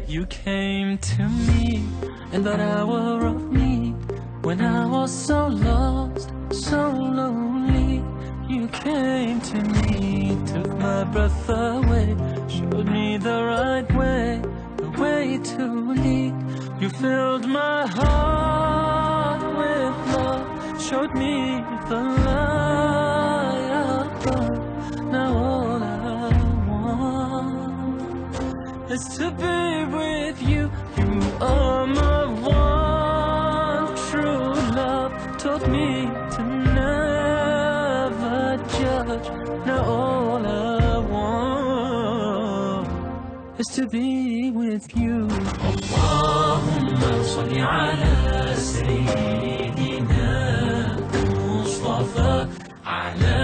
You came to me in that hour of need, when I was so lost, so lonely. You came to me, took my breath away, showed me the right way, the way to lead. You filled my heart with love, showed me the light above. Now all I want is to be with you. You are my one true love, taught me to never judge. Now all I want is to be with you. Allahumma salli ala sayyidina Mustafa ala